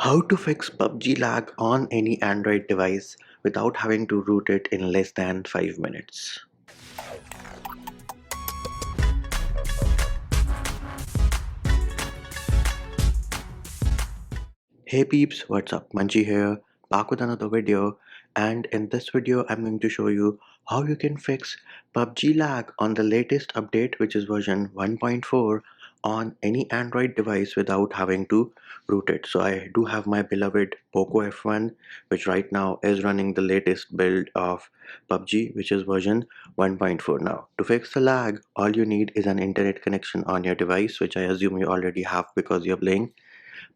How to fix PUBG lag on any Android device without having to root it in less than 5 minutes. Hey peeps, what's up? Manji here, back with another video, and in this video I'm going to show you how you can fix PUBG lag on the latest update, which is version 1.4, on any Android device without having to root it. So I do have my beloved Poco F1, which right now is running the latest build of PUBG, which is version 1.4. Now to fix the lag, all you need is an internet connection on your device, which I assume you already have because you're playing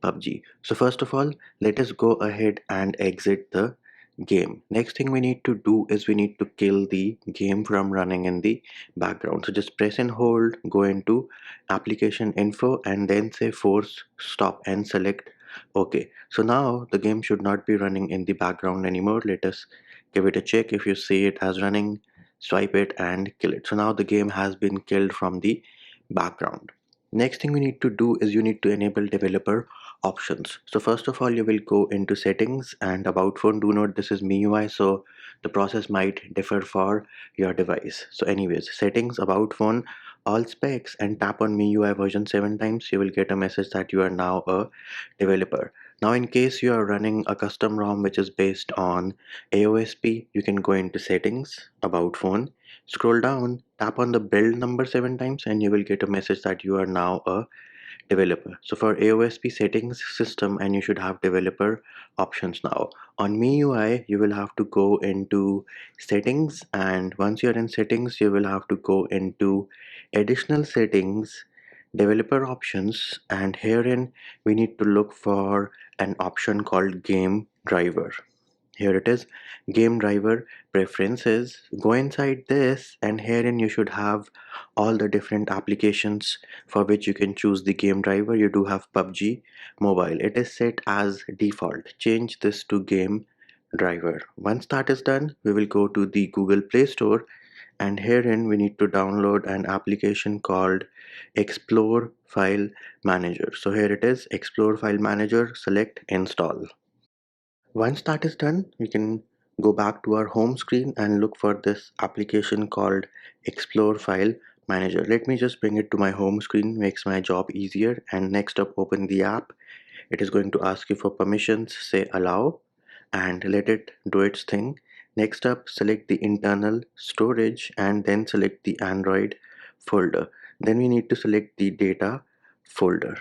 PUBG. So first of all, let us go ahead and exit the game. Next thing we need to do is we need to kill the game from running in the background. So just press and hold, go into application info and then say force stop and select OK. So now the game should not be running in the background anymore. Let us give it a check. If you see it as running, swipe it and kill it. So now the game has been killed from the background. Next thing we need to do is you need to enable developer options. So first of all, you will go into settings and about phone. Do note this is MIUI, so the process might differ for your device. So anyways, settings, about phone, all specs, and tap on MIUI version 7 times. You will get a message that you are now a developer. Now in case you are running a custom ROM which is based on AOSP, you can go into settings, about phone, scroll down, tap on the build number 7 times, and you will get a message that you are now a developer. So for AOSP settings system, and you should have developer options now. On MIUI, you will have to go into settings, and once you're in settings, you will have to go into additional settings, developer options, and herein we need to look for an option called game driver. Here it is, game driver preferences. Go inside this, and herein you should have all the different applications for which you can choose the game driver. You do have PUBG Mobile. It is set as default. Change this to game driver. Once that is done, we will go to the Google Play Store, and herein we need to download an application called Explore File Manager. So here it is, Explore File Manager, select install. Once that is done, we can go back to our home screen and look for this application called Explore File Manager. Let me just bring it to my home screen, makes my job easier. And next up, open the app. It is going to ask you for permissions, say allow, and let it do its thing. Next up, select the internal storage and then select the Android folder. Then we need to select the data folder,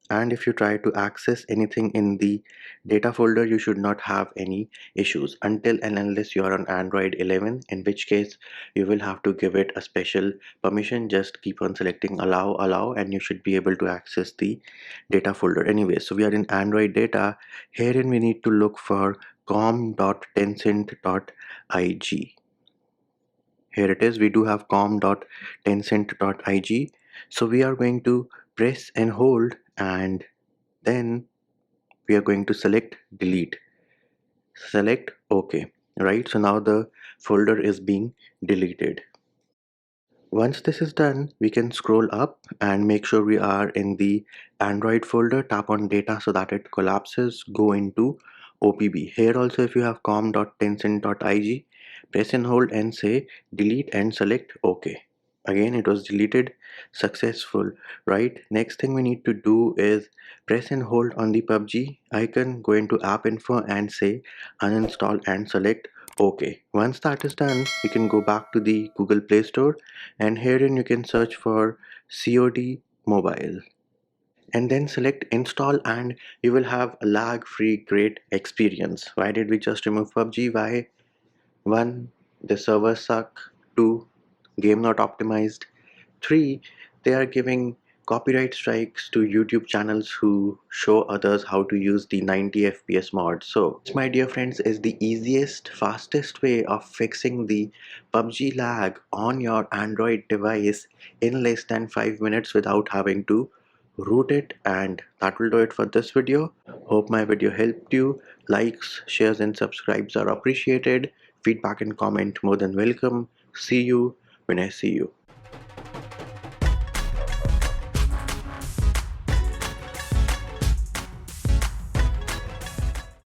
and if you try to access anything in the data folder, you should not have any issues until and unless you are on Android 11, in which case you will have to give it a special permission. Just keep on selecting allow, and you should be able to access the data folder anyway. So we are in Android data. Herein we need to look for com.tencent.ig. Here it is, we do have com.tencent.ig. So we are going to press and hold, and then we are going to select delete, select OK, right? So now the folder is being deleted. Once this is done, we can scroll up and make sure we are in the Android folder, tap on data so that it collapses, go into OPB. Here also, if you have com.tencent.ig, press and hold and say delete and select OK. Again, it was deleted, successful, right? Next thing we need to do is press and hold on the PUBG icon, go into app info and say uninstall and select OK. Once that is done, you can go back to the Google Play Store, and herein you can search for COD Mobile and then select install, and you will have a lag-free great experience. Why did we just remove PUBG? Why? 1. The servers suck. 2. Game not optimized. 3. They are giving copyright strikes to YouTube channels who show others how to use the 90 FPS mod. So this, my dear friends, is the easiest, fastest way of fixing the PUBG lag on your Android device in less than 5 minutes without having to root it. And that will do it for this video. Hope my video helped you. Likes, shares and subscribes are appreciated. Feedback and comment more than welcome. See you when I see you.